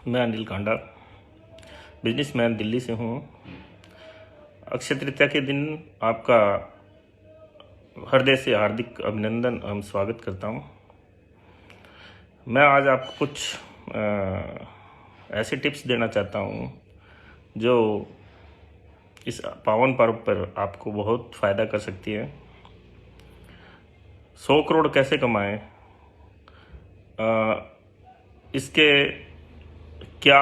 मैं अनिल कांडा, बिजनेसमैन दिल्ली से हूँ। अक्षय तृतीया के दिन आपका हृदय से हार्दिक अभिनंदन एवं स्वागत करता हूँ। मैं आज आपको कुछ ऐसे टिप्स देना चाहता हूँ जो इस पावन पर्व पर आपको बहुत फ़ायदा कर सकती है। 100 करोड़ कैसे कमाएं, इसके क्या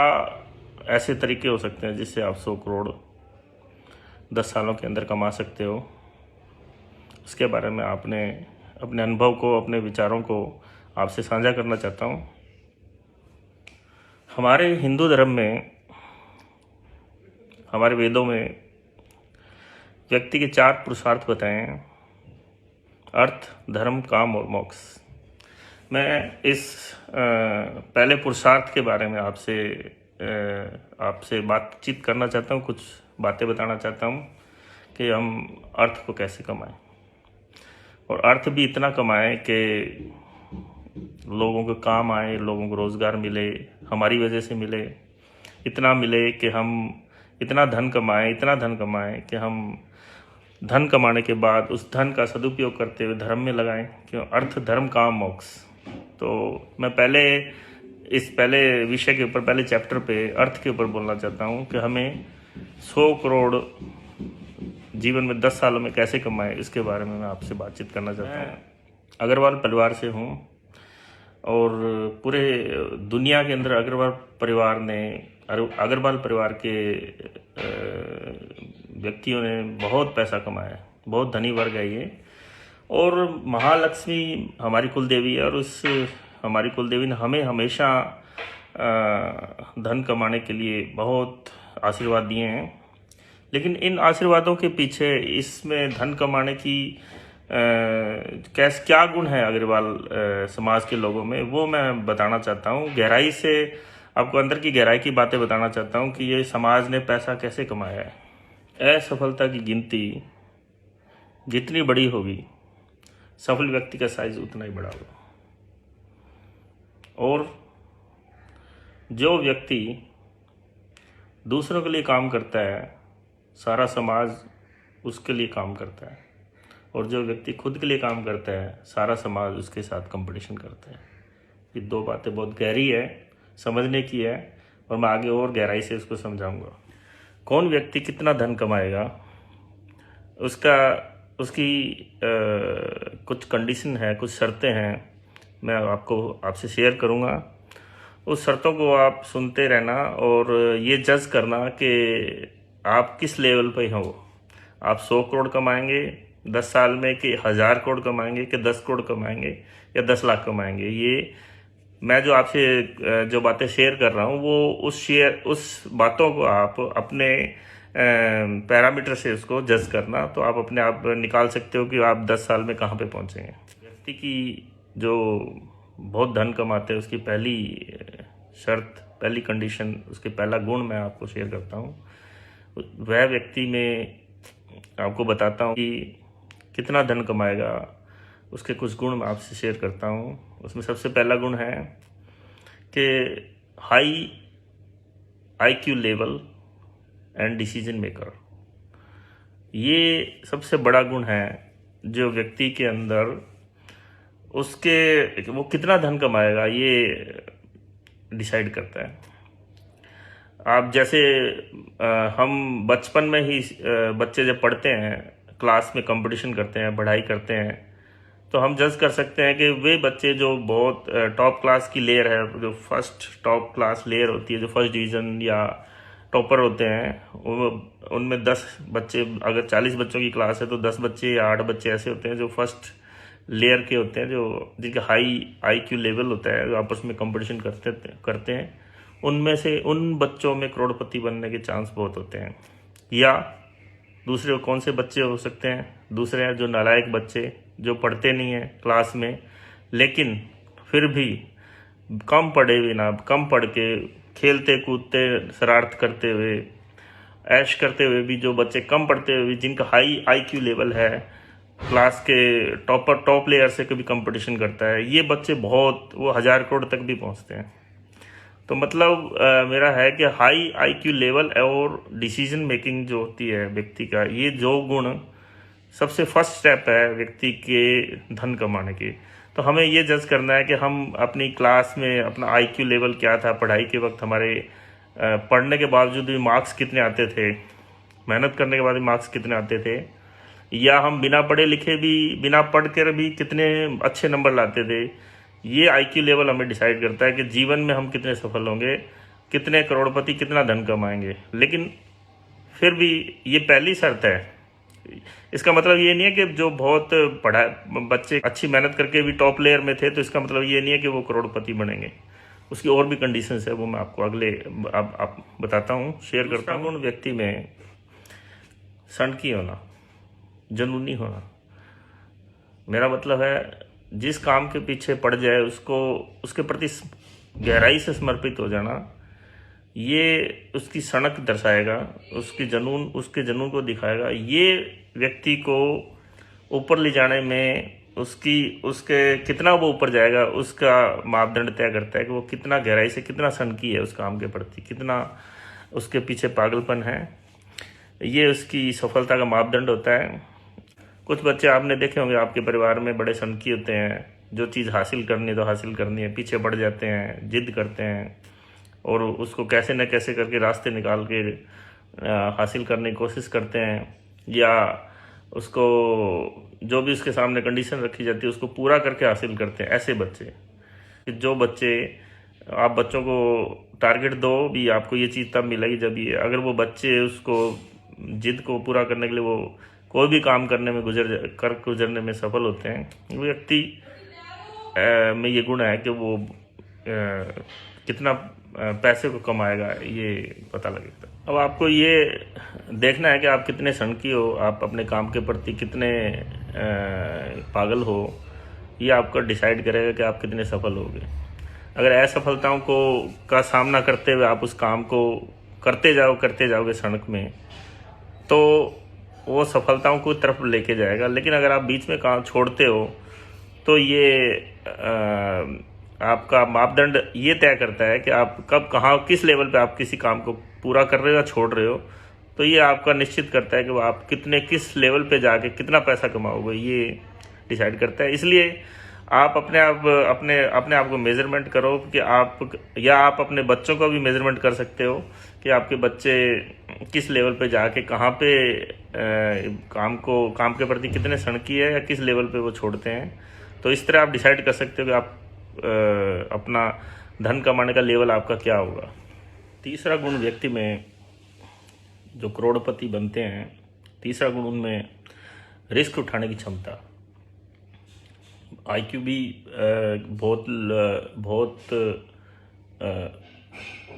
ऐसे तरीके हो सकते हैं जिससे आप 100 करोड़ 10 सालों के अंदर कमा सकते हो। इसके बारे में अपने अनुभव को, अपने विचारों को आपसे साझा करना चाहता हूँ। हमारे हिंदू धर्म में, हमारे वेदों में व्यक्ति के 4 पुरुषार्थ बताए हैं: अर्थ, धर्म, काम और मोक्ष। मैं इस पहले पुरुषार्थ के बारे में आपसे बातचीत करना चाहता हूँ, कुछ बातें बताना चाहता हूँ कि हम अर्थ को कैसे कमाएं, और अर्थ भी इतना कमाएं कि लोगों को काम आए, लोगों को रोज़गार मिले, हमारी वजह से मिले, इतना मिले कि हम इतना धन कमाएं कि हम धन कमाने के बाद उस धन का सदुपयोग करते हुए धर्म में लगाएं। क्यों? अर्थ, धर्म, काम, मोक्ष। तो मैं पहले विषय के ऊपर, पहले चैप्टर पे अर्थ के ऊपर बोलना चाहता हूँ कि हमें 100 करोड़ जीवन में 10 सालों में कैसे कमाएं, इसके बारे में मैं आपसे बातचीत करना चाहता हूँ। अग्रवाल परिवार से हूँ और पूरे दुनिया के अंदर अग्रवाल परिवार के व्यक्तियों ने बहुत पैसा कमाया, बहुत धनी वर्ग है ये। और महालक्ष्मी हमारी कुल देवी है, और उस हमारी कुल देवी ने हमें हमेशा धन कमाने के लिए बहुत आशीर्वाद दिए हैं। लेकिन इन आशीर्वादों के पीछे, इसमें धन कमाने की क्या गुण है अग्रवाल समाज के लोगों में, वो मैं बताना चाहता हूँ। गहराई से आपको अंदर की गहराई की बातें बताना चाहता हूँ कि ये समाज ने पैसा कैसे कमाया है। असफलता की गिनती जितनी बड़ी होगी, सफल व्यक्ति का साइज उतना ही बड़ा होगा। और जो व्यक्ति दूसरों के लिए काम करता है, सारा समाज उसके लिए काम करता है। और जो व्यक्ति खुद के लिए काम करता है, सारा समाज उसके साथ कंपटीशन करता है। ये 2 बातें बहुत गहरी है, समझने की है, और मैं आगे और गहराई से इसको समझाऊंगा। कौन व्यक्ति कितना धन कमाएगा, उसकी कुछ कंडीशन है, कुछ शर्तें हैं, मैं आपसे शेयर करूंगा। उस शर्तों को आप सुनते रहना और ये जज करना कि आप किस लेवल पे हो। आप 100 करोड़ कमाएंगे 10 साल में, कि 1000 करोड़ कमाएंगे, कि 10 करोड़ कमाएंगे, या 10 लाख कमाएंगे। ये मैं जो आपसे जो बातें शेयर कर रहा हूँ, वो उस बातों को आप अपने पैरामीटर से उसको जज करना, तो आप अपने आप निकाल सकते हो कि आप 10 साल में कहाँ पे पहुँचेंगे। व्यक्ति की जो बहुत धन कमाते हैं, उसकी पहली शर्त, पहली कंडीशन, उसके पहला गुण मैं आपको शेयर करता हूँ। वह व्यक्ति में आपको बताता हूँ कि कितना धन कमाएगा, उसके कुछ गुण मैं आपसे शेयर करता हूँ। उसमें सबसे पहला गुण है कि high IQ level and decision maker. ये सबसे बड़ा गुण है जो व्यक्ति के अंदर, वो कितना धन कमाएगा ये डिसाइड करता है। आप जैसे हम बचपन में ही बच्चे जब पढ़ते हैं, क्लास में कंपटीशन करते हैं, पढ़ाई करते हैं, तो हम जज कर सकते हैं कि वे बच्चे जो बहुत टॉप क्लास की लेयर है, जो फर्स्ट टॉप क्लास लेयर होती है, जो फर्स्ट डिवीज़न या टॉपर होते हैं, उनमें 10 बच्चे, अगर 40 बच्चों की क्लास है तो 10 बच्चे या 8 बच्चे ऐसे होते हैं जो फर्स्ट लेयर के होते हैं, जो जिनका हाई IQ लेवल होता है, जो आपस में कंपटीशन करते हैं। उनमें से उन बच्चों में करोड़पति बनने के चांस बहुत होते हैं। या दूसरे कौन से बच्चे हो सकते हैं? दूसरे हैं जो नालायक बच्चे, जो पढ़ते नहीं हैं क्लास में, लेकिन फिर भी कम पढ़ के खेलते कूदते, शरारत करते हुए, ऐश करते हुए भी, जो बच्चे कम पढ़ते हुए भी, जिनका हाई IQ लेवल है, क्लास के टॉप लेयर से कभी कंपटीशन करता है, ये बच्चे वो 1000 करोड़ तक भी पहुंचते हैं। तो मतलब मेरा है कि हाई आईक्यू लेवल और डिसीजन मेकिंग जो होती है व्यक्ति का, ये जो गुण सबसे फर्स्ट स्टेप है व्यक्ति के धन कमाने की। तो हमें ये जज करना है कि हम अपनी क्लास में अपना आईक्यू लेवल क्या था, पढ़ाई के वक्त हमारे पढ़ने के बावजूद भी मार्क्स कितने आते थे, मेहनत करने के बाद भी मार्क्स कितने आते थे, या हम बिना पढ़े लिखे भी, बिना पढ़ कर भी कितने अच्छे नंबर लाते थे। ये आईक्यू लेवल हमें डिसाइड करता है कि जीवन में हम कितने सफल होंगे, कितने करोड़पति, कितना धन कमाएंगे। लेकिन फिर भी ये पहली शर्त है। इसका मतलब ये नहीं है कि जो बहुत पढ़ा बच्चे अच्छी मेहनत करके भी टॉप लेयर में थे, तो इसका मतलब ये नहीं है कि वो करोड़पति बनेंगे। उसकी और भी कंडीशंस है, वो मैं आपको अगले आप बताता हूँ, शेयर करता हूँ। उन व्यक्ति में सनकी होना, जुनूनी होना, मेरा मतलब है जिस काम के पीछे पड़ जाए उसको उसके प्रति गहराई से समर्पित हो जाना, ये उसकी सनक दर्शाएगा, उसके जुनून को दिखाएगा। ये व्यक्ति को ऊपर ले जाने में उसके कितना वो ऊपर जाएगा, उसका मापदंड तय करता है कि वो कितना गहराई से, कितना सनकी है उस काम के प्रति, कितना उसके पीछे पागलपन है। ये उसकी सफलता का मापदंड होता है। कुछ बच्चे आपने देखे होंगे आपके परिवार में, बड़े सनकी होते हैं, जो चीज़ हासिल करनी है तो हासिल करनी है, पीछे पड़ जाते हैं, जिद करते हैं और उसको कैसे न कैसे करके रास्ते निकाल के हासिल करने की कोशिश करते हैं, या उसको जो भी उसके सामने कंडीशन रखी जाती है उसको पूरा करके हासिल करते हैं। ऐसे बच्चे, जो बच्चे, आप बच्चों को टारगेट दो भी आपको ये चीज़ तब मिलेगी जब ये, अगर वो बच्चे उसको जिद को पूरा करने के लिए वो कोई भी काम करने में गुजरने में सफल होते हैं, वो व्यक्ति में ये गुण है कि वो कितना पैसे को कमाएगा ये पता लगेगा। अब आपको ये देखना है कि आप कितने सनकी हो, आप अपने काम के प्रति कितने पागल हो, ये आपका डिसाइड करेगा कि आप कितने सफल होगे। अगर असफलताओं का सामना करते हुए आप उस काम को करते जाओगे सनक में, तो वो सफलताओं को तरफ लेके जाएगा। लेकिन अगर आप बीच में काम छोड़ते हो तो ये आपका मापदंड ये तय करता है कि आप कब, कहाँ, किस लेवल पे आप किसी काम को पूरा कर रहे हो या छोड़ रहे हो। तो ये आपका निश्चित करता है कि वो आप किस लेवल पे जाके कितना पैसा कमाओगे, ये डिसाइड करता है। इसलिए आप अपने आप को मेजरमेंट करो कि आप अपने बच्चों को भी मेजरमेंट कर सकते हो कि आपके बच्चे किस लेवल पे जाके कहाँ पे काम के प्रति कितने सनकी है या किस लेवल पे वो छोड़ते हैं। तो इस तरह आप डिसाइड कर सकते हो कि आप अपना धन कमाने का लेवल आपका क्या होगा। तीसरा गुण व्यक्ति में जो करोड़पति बनते हैं, तीसरा गुण उनमें रिस्क उठाने की क्षमता। आईक्यू भी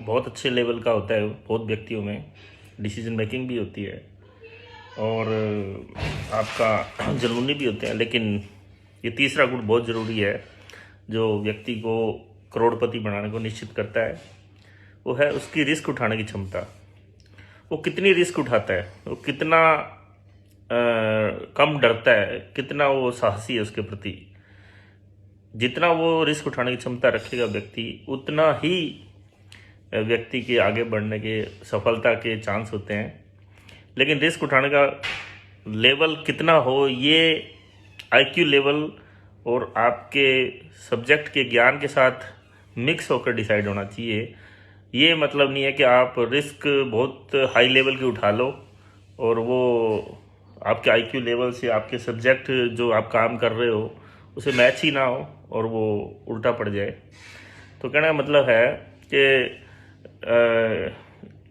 बहुत अच्छे लेवल का होता है बहुत व्यक्तियों में, डिसीजन मेकिंग भी होती है और आपका जुनूनी भी होते हैं। लेकिन ये तीसरा गुण बहुत ज़रूरी है जो व्यक्ति को करोड़पति बनाने को निश्चित करता है, वो है उसकी रिस्क उठाने की क्षमता। वो कितनी रिस्क उठाता है, वो कितना कम डरता है, कितना वो साहसी है उसके प्रति। जितना वो रिस्क उठाने की क्षमता रखेगा व्यक्ति, उतना ही व्यक्ति के आगे बढ़ने के, सफलता के चांस होते हैं। लेकिन रिस्क उठाने का लेवल कितना हो, ये आईक्यू लेवल और आपके सब्जेक्ट के ज्ञान के साथ मिक्स होकर डिसाइड होना चाहिए। ये मतलब नहीं है कि आप रिस्क बहुत हाई लेवल की उठा लो और वो आपके आईक्यू लेवल से, आपके सब्जेक्ट जो आप काम कर रहे हो उसे मैच ही ना हो और वो उल्टा पड़ जाए। तो कहने का मतलब है कि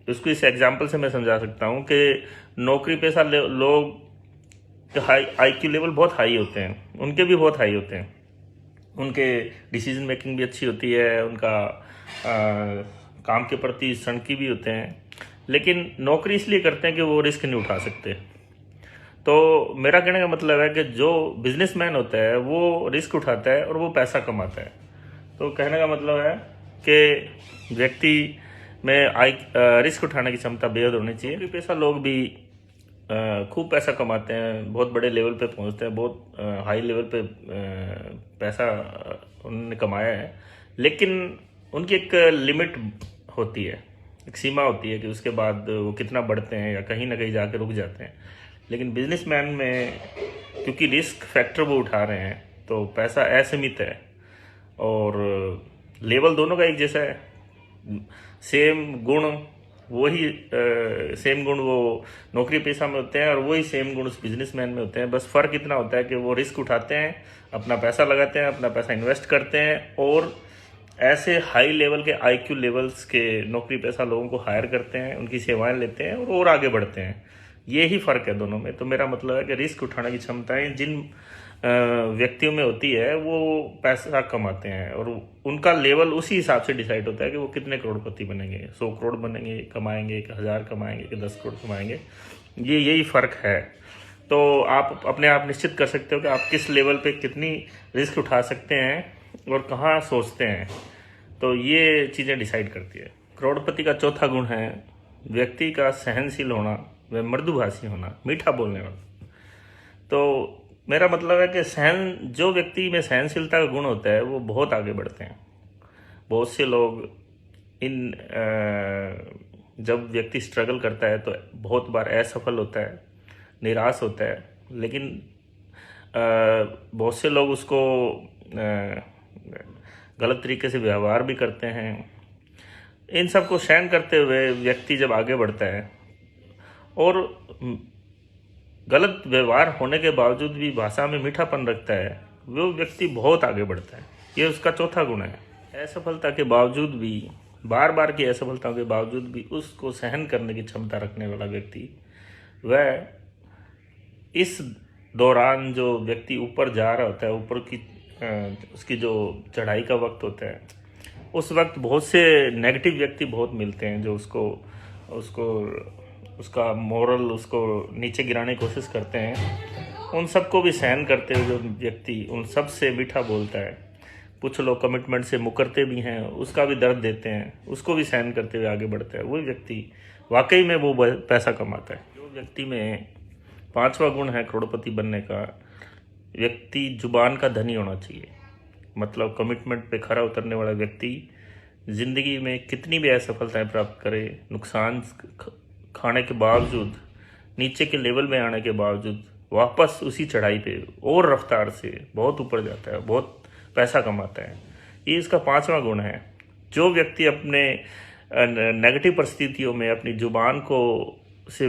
उसको इस एग्जांपल से मैं समझा सकता हूँ कि नौकरी पेशा लोग आईक्यू लेवल बहुत हाई होते हैं, उनके भी बहुत हाई होते हैं, उनके डिसीजन मेकिंग भी अच्छी होती है, उनका काम के प्रति सनकी भी होते हैं, लेकिन नौकरी इसलिए करते हैं कि वो रिस्क नहीं उठा सकते। तो मेरा कहने का मतलब है कि जो बिजनेसमैन होता है वो रिस्क उठाता है और वो पैसा कमाता है। तो कहने का मतलब है कि व्यक्ति में रिस्क उठाने की क्षमता बेहद होनी चाहिए। पैसा लोग भी खूब पैसा कमाते हैं, बहुत बड़े लेवल पे पहुंचते हैं, बहुत हाई लेवल पे पैसा उन्होंने कमाया है, लेकिन उनकी एक लिमिट होती है, एक सीमा होती है कि उसके बाद वो कितना बढ़ते हैं या कहीं ना कहीं जाकर रुक जाते हैं। लेकिन बिजनेसमैन में क्योंकि रिस्क फैक्टर वो उठा रहे हैं तो पैसा असीमित है और लेवल दोनों का एक जैसा है। सेम गुण वही सेम गुण वो नौकरी पेशा में होते हैं और वही सेम गुण उस बिजनेसमैन में होते हैं। बस फ़र्क इतना होता है कि वो रिस्क उठाते हैं, अपना पैसा लगाते हैं, अपना पैसा इन्वेस्ट करते हैं और ऐसे हाई लेवल के आईक्यू लेवल्स के नौकरी पेशा लोगों को हायर करते हैं, उनकी सेवाएं लेते हैं और आगे बढ़ते हैं। ये ही फ़र्क है दोनों में। तो मेरा मतलब है कि रिस्क उठाने की क्षमताएं जिन व्यक्तियों में होती है वो पैसा कमाते हैं और उनका लेवल उसी हिसाब से डिसाइड होता है कि वो कितने करोड़पति बनेंगे, 100 करोड़ बनेंगे, कमाएंगे, 1000 कमाएंगे कि 10 करोड़ कमाएंगे। यही फ़र्क है। तो आप अपने आप निश्चित कर सकते हो कि आप किस लेवल पे कितनी रिस्क उठा सकते हैं और कहाँ सोचते हैं। तो ये चीज़ें डिसाइड करती है। करोड़पति का चौथा गुण है व्यक्ति का सहनशील होना व मृदुभाषी होना, मीठा बोलने वाला। तो मेरा मतलब है कि जो व्यक्ति में सहनशीलता का गुण होता है वो बहुत आगे बढ़ते हैं। बहुत से लोग जब व्यक्ति स्ट्रगल करता है तो बहुत बार असफल होता है, निराश होता है, लेकिन बहुत से लोग उसको गलत तरीके से व्यवहार भी करते हैं। इन सब को सहन करते हुए व्यक्ति जब आगे बढ़ता है और गलत व्यवहार होने के बावजूद भी भाषा में मीठापन रखता है, वो व्यक्ति बहुत आगे बढ़ता है। ये उसका चौथा गुण है। असफलता के बावजूद भी, बार बार की असफलताओं के बावजूद भी उसको सहन करने की क्षमता रखने वाला व्यक्ति, वह इस दौरान जो व्यक्ति ऊपर जा रहा होता है, ऊपर की उसकी जो चढ़ाई का वक्त होता है, उस वक्त बहुत से नेगेटिव व्यक्ति बहुत मिलते हैं जो उसका मोरल उसको नीचे गिराने की कोशिश करते हैं। उन सबको भी सहन करते हुए जो व्यक्ति उन सब से मीठा बोलता है, कुछ लोग कमिटमेंट से मुकरते भी हैं, उसका भी दर्द देते हैं, उसको भी सहन करते हुए आगे बढ़ता है, वही व्यक्ति वाकई में वो पैसा कमाता है। जो व्यक्ति में पांचवा गुण है करोड़पति बनने का, व्यक्ति जुबान का धनी होना चाहिए। मतलब कमिटमेंट पे खरा उतरने वाला व्यक्ति जिंदगी में कितनी भी असफलताएं प्राप्त करे, नुकसान खाने के बावजूद, नीचे के लेवल में आने के बावजूद वापस उसी चढ़ाई पे और रफ्तार से बहुत ऊपर जाता है, बहुत पैसा कमाता है। ये इसका पांचवा गुण है। जो व्यक्ति अपने नेगेटिव परिस्थितियों में अपनी जुबान को से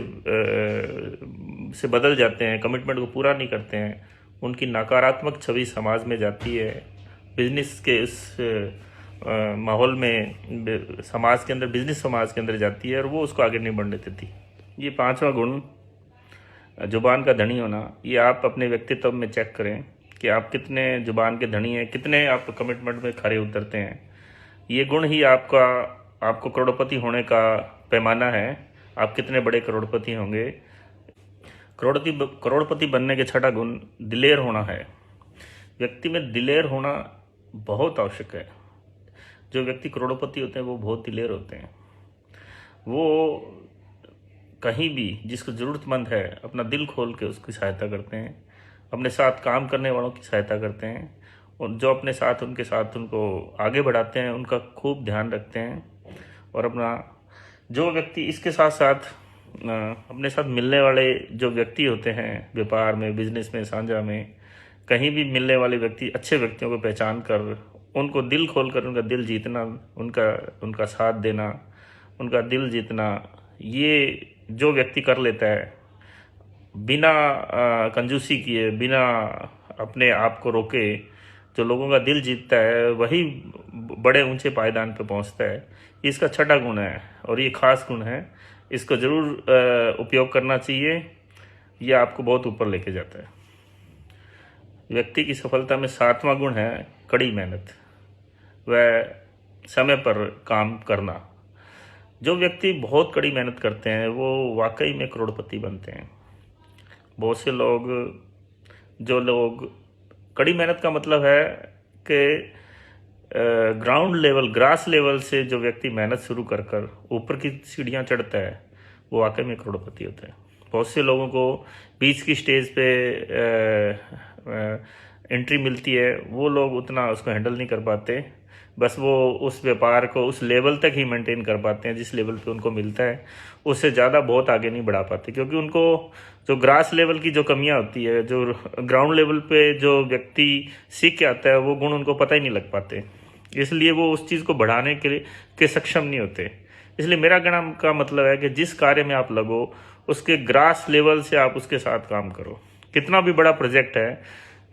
बदल जाते हैं, कमिटमेंट को पूरा नहीं करते हैं, उनकी नकारात्मक छवि समाज में जाती है। बिजनेस के इस माहौल में समाज के अंदर, बिजनेस समाज के अंदर जाती है और वो उसको आगे नहीं बढ़ने देती। ये पांचवा गुण जुबान का धनी होना, ये आप अपने व्यक्तित्व में चेक करें कि आप कितने जुबान के धनी हैं, कितने आप कमिटमेंट में खरे उतरते हैं। ये गुण ही आपको करोड़पति होने का पैमाना है। आप कितने बड़े करोड़पति होंगे। करोड़पति बनने के छठा गुण दिलेर होना है। व्यक्ति में दिलेर होना बहुत आवश्यक है। जो व्यक्ति करोड़पति होते हैं वो बहुत दिलेर होते हैं। वो कहीं भी जिसको ज़रूरतमंद है अपना दिल खोल के उसकी सहायता करते हैं, अपने साथ काम करने वालों की सहायता करते हैं और जो अपने साथ उनके साथ उनको आगे बढ़ाते हैं उनका खूब ध्यान रखते हैं। और अपना जो व्यक्ति इसके साथ साथ अपने साथ मिलने वाले जो व्यक्ति होते हैं, व्यापार में, बिजनेस में, साझा में, कहीं भी मिलने वाले व्यक्ति, अच्छे व्यक्तियों को पहचान कर उनको दिल खोल कर उनका दिल जीतना, उनका साथ देना, उनका दिल जीतना, ये जो व्यक्ति कर लेता है बिना कंजूसी किए, बिना अपने आप को रोके, जो लोगों का दिल जीतता है वही बड़े ऊंचे पायदान पे पहुंचता है। इसका छठा गुण है और ये खास गुण है। इसको ज़रूर उपयोग करना चाहिए। ये आपको बहुत ऊपर लेके जाता है। व्यक्ति की सफलता में सातवां गुण है कड़ी मेहनत व समय पर काम करना। जो व्यक्ति बहुत कड़ी मेहनत करते हैं वो वाकई में करोड़पति बनते हैं। बहुत से लोग कड़ी मेहनत का मतलब है कि ग्राउंड लेवल, ग्रास लेवल से जो व्यक्ति मेहनत शुरू कर ऊपर की सीढ़ियाँ चढ़ता है वो वाकई में करोड़पति होता है। बहुत से लोगों को बीच की स्टेज पे एंट्री मिलती है, वो लोग उतना उसको हैंडल नहीं कर पाते। बस वो उस व्यापार को उस लेवल तक ही मेंटेन कर पाते हैं जिस लेवल पे उनको मिलता है, उससे ज़्यादा बहुत आगे नहीं बढ़ा पाते, क्योंकि उनको जो ग्रास लेवल की जो कमियां होती है, जो ग्राउंड लेवल पे जो व्यक्ति सीख के आता है, वो गुण उनको पता ही नहीं लग पाते, इसलिए वो उस चीज़ को बढ़ाने के सक्षम नहीं होते। इसलिए मेरा कहना का मतलब है कि जिस कार्य में आप लगो उसके ग्रास लेवल से आप उसके साथ काम करो। कितना भी बड़ा प्रोजेक्ट है,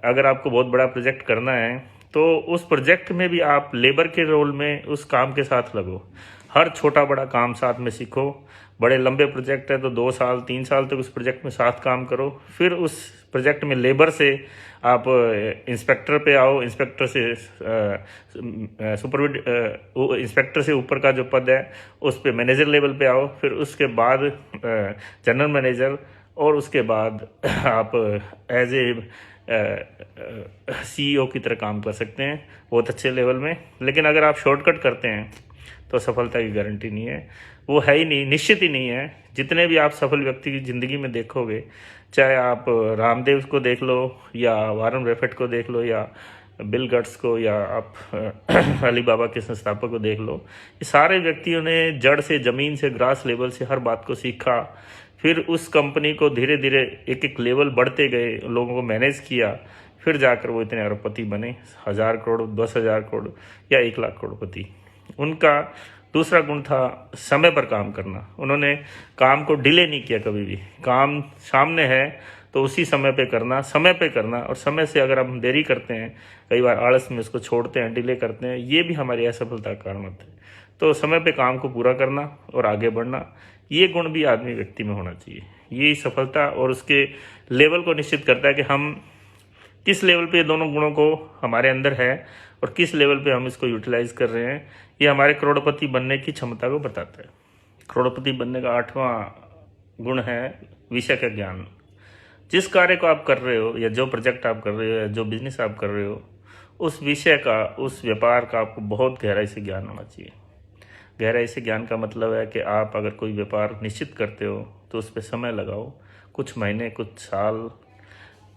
अगर आपको बहुत बड़ा प्रोजेक्ट करना है तो उस प्रोजेक्ट में भी आप लेबर के रोल में उस काम के साथ लगो। हर छोटा बड़ा काम साथ में सीखो। बड़े लंबे प्रोजेक्ट है तो 2 साल 3 साल तक उस प्रोजेक्ट में साथ काम करो। फिर उस प्रोजेक्ट में लेबर से आप इंस्पेक्टर पे आओ, इंस्पेक्टर से इंस्पेक्टर से ऊपर का जो पद है उस पे मैनेजर लेवल पे आओ। फिर उसके बाद जनरल मैनेजर, और उसके बाद आप एज ए CEO की तरह काम कर सकते हैं बहुत अच्छे लेवल में। लेकिन अगर आप शॉर्टकट करते हैं तो सफलता की गारंटी नहीं है, वो है ही नहीं, निश्चित ही नहीं है। जितने भी आप सफल व्यक्ति की ज़िंदगी में देखोगे, चाहे आप रामदेव को देख लो या वारन बफेट को देख लो या बिल गेट्स को या आप अली बाबा के संस्थापक को देख लो, ये सारे व्यक्तियों ने जड़ से, ज़मीन से, ग्रास लेवल से हर बात को सीखा। फिर उस कंपनी को धीरे धीरे एक एक लेवल बढ़ते गए, लोगों को मैनेज किया, फिर जाकर वो इतने अरबपति बने, 1000 करोड़ 10,000 करोड़ या 1 लाख करोड़पति। उनका दूसरा गुण था समय पर काम करना। उन्होंने काम को डिले नहीं किया कभी भी। काम सामने है तो उसी समय पे करना, समय पे करना। और समय से अगर हम देरी करते हैं, कई बार आलस में उसको छोड़ते हैं, डिले करते हैं, ये भी हमारी असफलता का कारण होता है। तो समय पे काम को पूरा करना और आगे बढ़ना, ये गुण भी आदमी व्यक्ति में होना चाहिए। ये सफलता और उसके लेवल को निश्चित करता है कि हम किस लेवल पे दोनों गुणों को हमारे अंदर है और किस लेवल पे हम इसको यूटिलाइज कर रहे हैं। ये हमारे करोड़पति बनने की क्षमता को बताता है। करोड़पति बनने का 8वां गुण है विषय का ज्ञान। जिस कार्य को आप कर रहे हो या जो प्रोजेक्ट आप कर रहे हो या जो बिजनेस आप कर रहे हो, उस विषय का, उस व्यापार का आपको बहुत गहराई से ज्ञान होना चाहिए। गहराई से ज्ञान का मतलब है कि आप अगर कोई व्यापार निश्चित करते हो तो उस पर समय लगाओ, कुछ महीने, कुछ साल,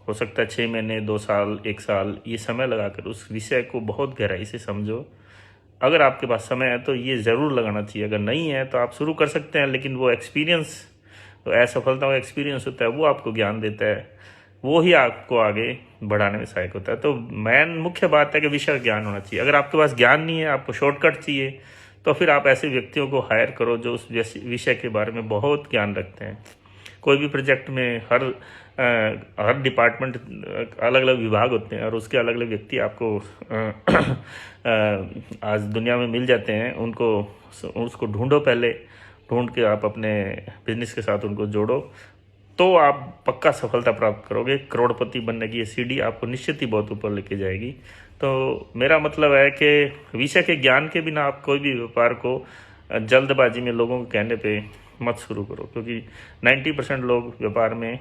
हो सकता है 6 महीने, 2 साल, 1 साल, ये समय लगाकर उस विषय को बहुत गहराई से समझो। अगर आपके पास समय है तो ये ज़रूर लगाना चाहिए। अगर नहीं है तो आप शुरू कर सकते हैं, लेकिन वो एक्सपीरियंस, तो असफलता का एक्सपीरियंस होता है, वो आपको ज्ञान देता है, वो ही आपको आगे बढ़ाने में सहायक होता है। तो मुख्य बात है कि विषय ज्ञान होना चाहिए। अगर आपके पास ज्ञान नहीं है, आपको शॉर्टकट चाहिए, तो फिर आप ऐसे व्यक्तियों को हायर करो जो उस विषय के बारे में बहुत ज्ञान रखते हैं। कोई भी प्रोजेक्ट में हर डिपार्टमेंट, अलग अलग विभाग होते हैं और उसके अलग अलग व्यक्ति आपको आज दुनिया में मिल जाते हैं। उसको ढूंढो, पहले ढूंढ के आप अपने बिजनेस के साथ उनको जोड़ो, तो आप पक्का सफलता प्राप्त करोगे। करोड़पति बनने की ये सीढ़ी आपको निश्चित ही बहुत ऊपर लेके जाएगी। तो मेरा मतलब है कि विषय के ज्ञान के बिना आप कोई भी व्यापार को जल्दबाजी में लोगों के कहने पे मत शुरू करो, क्योंकि 90% लोग व्यापार में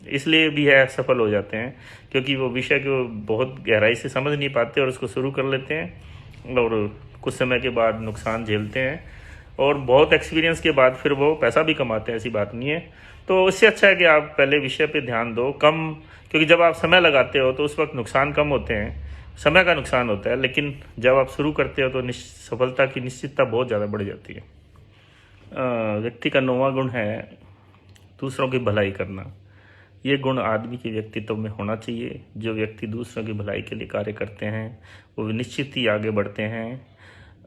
इसलिए भी है सफल हो जाते हैं क्योंकि वो विषय को बहुत गहराई से समझ नहीं पाते और उसको शुरू कर लेते हैं और कुछ समय के बाद नुकसान झेलते हैं और बहुत एक्सपीरियंस के बाद फिर वो पैसा भी कमाते हैं, ऐसी बात नहीं है। तो इससे अच्छा है कि आप पहले विषय पे ध्यान दो कम, क्योंकि जब आप समय लगाते हो तो उस वक्त नुकसान कम होते हैं, समय का नुकसान होता है, लेकिन जब आप शुरू करते हो तो सफलता की निश्चितता बहुत ज़्यादा बढ़ जाती है। व्यक्ति का 9वां गुण है दूसरों की भलाई करना। ये गुण आदमी के व्यक्तित्व में होना चाहिए। जो व्यक्ति दूसरों की भलाई के लिए कार्य करते हैं वो निश्चित ही आगे बढ़ते हैं।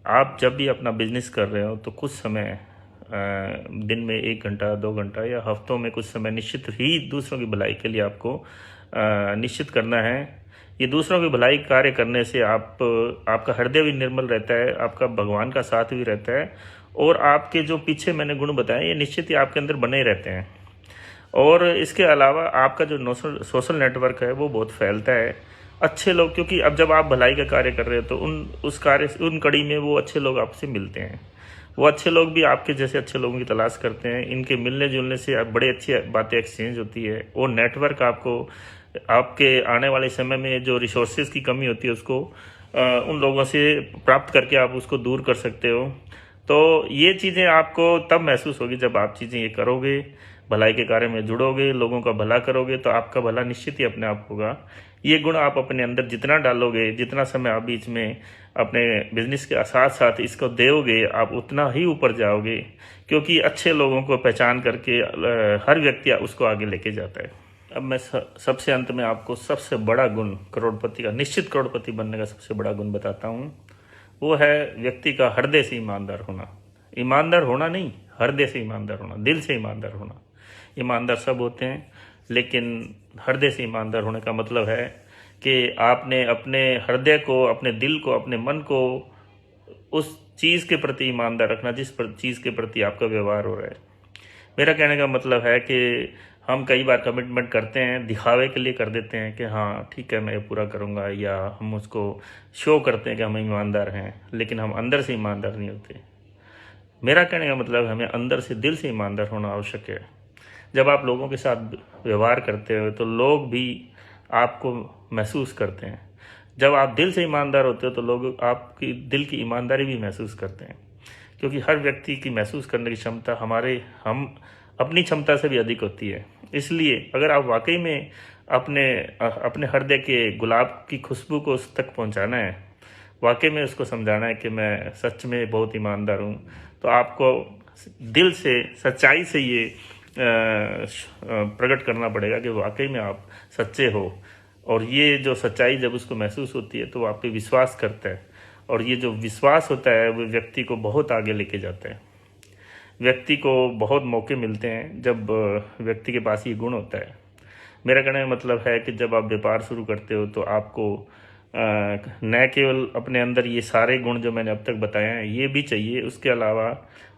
आप जब भी अपना बिजनेस कर रहे हो तो कुछ समय, दिन में 1 घंटा 2 घंटा या हफ्तों में कुछ समय निश्चित ही दूसरों की भलाई के लिए आपको निश्चित करना है। ये दूसरों की भलाई कार्य करने से आपका हृदय भी निर्मल रहता है, आपका भगवान का साथ भी रहता है और आपके जो पीछे मैंने गुण बताए ये निश्चित ही आपके अंदर बने रहते हैं। और इसके अलावा आपका जो सोशल नेटवर्क है वो बहुत फैलता है। अच्छे लोग, क्योंकि अब जब आप भलाई का कार्य कर रहे हो तो उन कड़ी में वो अच्छे लोग आपसे मिलते हैं। वो अच्छे लोग भी आपके जैसे अच्छे लोगों की तलाश करते हैं। इनके मिलने जुलने से आप बड़े अच्छी बातें एक्सचेंज होती है। वो नेटवर्क आपको आपके आने वाले समय में जो रिसोर्सेज की कमी होती है उसको उन लोगों से प्राप्त करके आप उसको दूर कर सकते हो। तो ये चीज़ें आपको तब महसूस होगी जब आप चीज़ें ये करोगे, भलाई के कार्य में जुड़ोगे, लोगों का भला करोगे, तो आपका भला निश्चित ही अपने आप होगा। ये गुण आप अपने अंदर जितना डालोगे, जितना समय आप बीच में अपने बिजनेस के साथ साथ इसको दोगे, आप उतना ही ऊपर जाओगे, क्योंकि अच्छे लोगों को पहचान करके हर व्यक्ति उसको आगे लेके जाता है। अब मैं सबसे अंत में आपको सबसे बड़ा गुण करोड़पति का, निश्चित करोड़पति बनने का सबसे बड़ा गुण बताता हूँ। वो है व्यक्ति का हृदय से ईमानदार होना। ईमानदार होना नहीं, हृदय से ईमानदार होना, दिल से ईमानदार होना। ईमानदार सब होते हैं, लेकिन हृदय से ईमानदार होने का मतलब है कि आपने अपने हृदय को, अपने दिल को, अपने मन को उस चीज़ के प्रति ईमानदार रखना जिस चीज़ के प्रति आपका व्यवहार हो रहा है। मेरा कहने का मतलब है कि हम कई बार कमिटमेंट करते हैं, दिखावे के लिए कर देते हैं कि हाँ ठीक है मैं ये पूरा करूँगा, या हम उसको शो करते हैं कि हम ईमानदार हैं, लेकिन हम अंदर से ईमानदार नहीं होते। मेरा कहने का मतलब हमें अंदर से, दिल से ईमानदार होना आवश्यक है। जब आप लोगों के साथ व्यवहार करते हो तो लोग भी आपको महसूस करते हैं। जब आप दिल से ईमानदार होते हो तो लोग आपकी दिल की ईमानदारी भी महसूस करते हैं, क्योंकि हर व्यक्ति की महसूस करने की क्षमता हम अपनी क्षमता से भी अधिक होती है। इसलिए अगर आप वाकई में अपने हृदय के गुलाब की खुशबू को उस तक पहुंचाना है, वाकई में उसको समझाना है कि मैं सच में बहुत ईमानदार हूँ, तो आपको दिल से, सच्चाई से ये प्रकट करना पड़ेगा कि वाकई में आप सच्चे हो। और ये जो सच्चाई जब उसको महसूस होती है तो वो आप पे विश्वास करता है, और ये जो विश्वास होता है वो व्यक्ति को बहुत आगे लेके जाता है। व्यक्ति को बहुत मौके मिलते हैं जब व्यक्ति के पास ये गुण होता है। मेरा कहने का मतलब है कि जब आप व्यापार शुरू करते हो तो आपको न केवल अपने अंदर ये सारे गुण जो मैंने अब तक बताए हैं ये भी चाहिए, उसके अलावा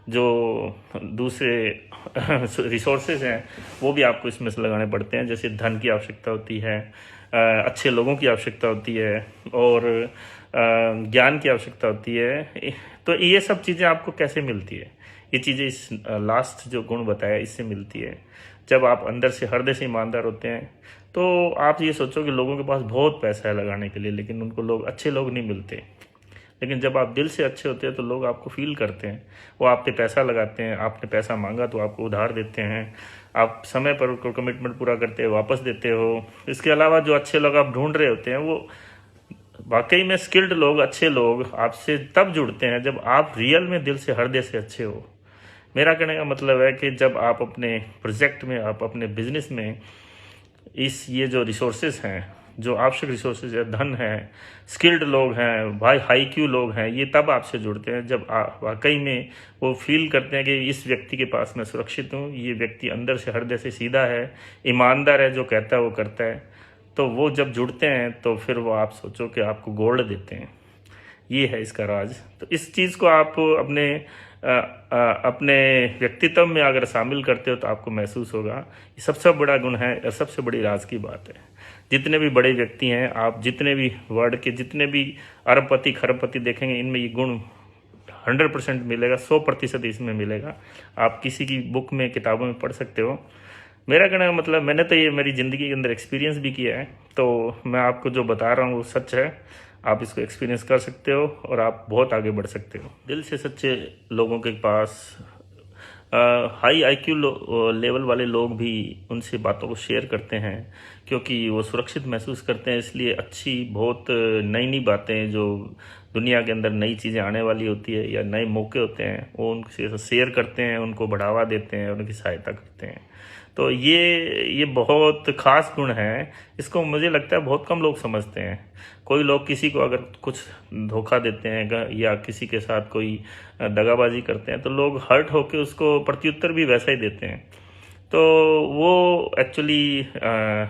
जो दूसरे रिसोर्सेज हैं वो भी आपको इसमें से लगाने पड़ते हैं। जैसे धन की आवश्यकता होती है, अच्छे लोगों की आवश्यकता होती है, और ज्ञान की आवश्यकता होती है। तो ये सब चीज़ें आपको कैसे मिलती है? ये चीज़ें इस लास्ट जो गुण बताया इससे मिलती है। जब आप अंदर से, हृदय से ईमानदार होते हैं तो आप ये सोचो कि लोगों के पास बहुत पैसा है लगाने के लिए, लेकिन उनको अच्छे लोग नहीं मिलते। लेकिन जब आप दिल से अच्छे होते हैं तो लोग आपको फील करते हैं, वो आप पे पैसा लगाते हैं। आपने पैसा मांगा तो आपको उधार देते हैं, आप समय पर कमिटमेंट पूरा करते हो, वापस देते हो। इसके अलावा जो अच्छे लोग आप ढूंढ रहे होते हैं वो वाकई में स्किल्ड लोग, अच्छे लोग आपसे तब जुड़ते हैं जब आप रियल में दिल से, हृदय से अच्छे हो। मेरा कहने का मतलब है कि जब आप अपने प्रोजेक्ट में, आप अपने बिजनेस में ये जो रिसोर्सेज हैं, जो आवश्यक रिसोर्सेज है, धन है, स्किल्ड लोग हैं, भाई हाई क्यू लोग हैं, ये तब आपसे जुड़ते हैं जब आप वाकई में वो फील करते हैं कि इस व्यक्ति के पास मैं सुरक्षित हूँ, ये व्यक्ति अंदर से, हृदय से सीधा है, ईमानदार है, जो कहता है वो करता है। तो वो जब जुड़ते हैं तो फिर वो आप सोचो कि आपको गोल्ड देते हैं। ये है इसका राज। तो इस चीज़ को आप अपने व्यक्तित्व में अगर शामिल करते हो तो आपको महसूस होगा। ये सबसे बड़ा गुण है और सबसे बड़ी राज की बात है। जितने भी बड़े व्यक्ति हैं, आप जितने भी वर्ल्ड के जितने भी अरबपति खरबपति देखेंगे, इनमें ये गुण 100% मिलेगा, 100% इसमें मिलेगा। आप किसी की बुक में, किताबों में पढ़ सकते हो। मेरा कहने का मतलब, मैंने तो ये मेरी ज़िंदगी के अंदर एक्सपीरियंस भी किया है, तो मैं आपको जो बता रहा हूँ वो सच है। आप इसको एक्सपीरियंस कर सकते हो और आप बहुत आगे बढ़ सकते हो। दिल से सच्चे लोगों के पास हाई आईक्यू लेवल वाले लोग भी उनसे बातों को शेयर करते हैं, क्योंकि वो सुरक्षित महसूस करते हैं। इसलिए अच्छी, बहुत नई नई बातें, जो दुनिया के अंदर नई चीज़ें आने वाली होती है या नए मौके होते हैं, वो उनसे शेयर करते हैं, उनको बढ़ावा देते हैं, उनकी सहायता करते हैं। तो ये बहुत ख़ास गुण है। इसको मुझे लगता है बहुत कम लोग समझते हैं। कोई लोग किसी को अगर कुछ धोखा देते हैं या किसी के साथ कोई दगाबाजी करते हैं तो लोग हर्ट होकर उसको प्रत्युत्तर भी वैसा ही देते हैं। तो वो एक्चुअली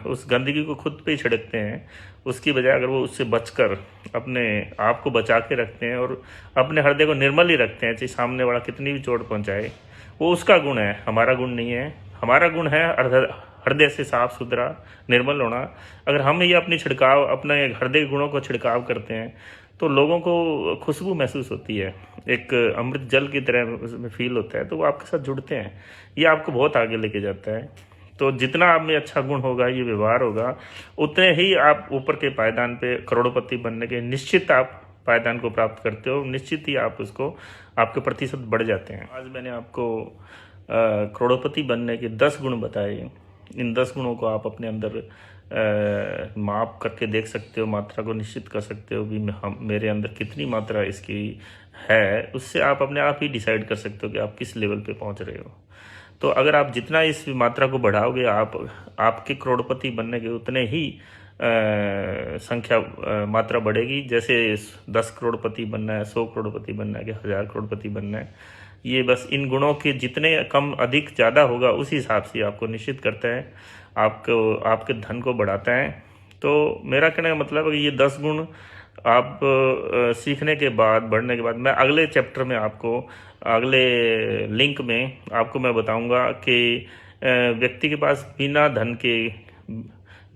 उस गंदगी को खुद पे ही छिड़कते हैं। उसकी बजाय अगर वो उससे बचकर अपने आप को बचा के रखते हैं और अपने हृदय को निर्मल ही रखते हैं, चाहे सामने वाला कितनी भी चोट पहुंचाए, वो उसका गुण है, हमारा गुण नहीं है। हमारा गुण है हृदय से साफ सुथरा, निर्मल होना। अगर हम ये अपनी छिड़काव, अपने हृदय गुणों को छिड़काव करते हैं तो लोगों को खुशबू महसूस होती है, एक अमृत जल की तरह उसमें फील होता है, तो वो आपके साथ जुड़ते हैं। ये आपको बहुत आगे लेके जाता है। तो जितना आप में अच्छा गुण होगा, ये व्यवहार होगा, उतने ही आप ऊपर के पायदान पे, करोड़पति बनने के निश्चित आप पायदान को प्राप्त करते हो। निश्चित ही आप उसको, आपके प्रतिशत बढ़ जाते हैं। आज मैंने आपको करोड़पति बनने के 10 गुण बताए। इन 10 गुणों को आप अपने अंदर माप करके देख सकते हो, मात्रा को निश्चित कर सकते हो भी मेरे अंदर कितनी मात्रा इसकी है। उससे आप अपने आप ही डिसाइड कर सकते हो कि आप किस लेवल पे पहुंच रहे हो। तो अगर आप जितना इस मात्रा को बढ़ाओगे, आपके करोड़पति बनने के उतने ही मात्रा बढ़ेगी। जैसे 10 करोड़पति बनना है, 100 करोड़पति बनना है, कि 1000 करोड़पति बनना है, ये बस इन गुणों के जितने कम अधिक ज़्यादा होगा उस हिसाब से आपको निश्चित करता है, आपके धन को बढ़ाता है। तो मेरा कहने का मतलब है कि ये 10 गुण आप सीखने के बाद, बढ़ने के बाद, मैं अगले चैप्टर में आपको, अगले लिंक में आपको मैं बताऊंगा कि व्यक्ति के पास बिना धन के,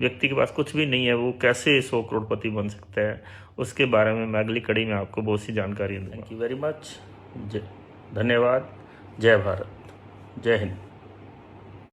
व्यक्ति के पास कुछ भी नहीं है, वो कैसे 100 करोड़पति बन सकता है। उसके बारे में मैं अगली कड़ी में आपको बहुत सी जानकारी दूंगा। Thank you very much. धन्यवाद। जय भारत, जय हिंद।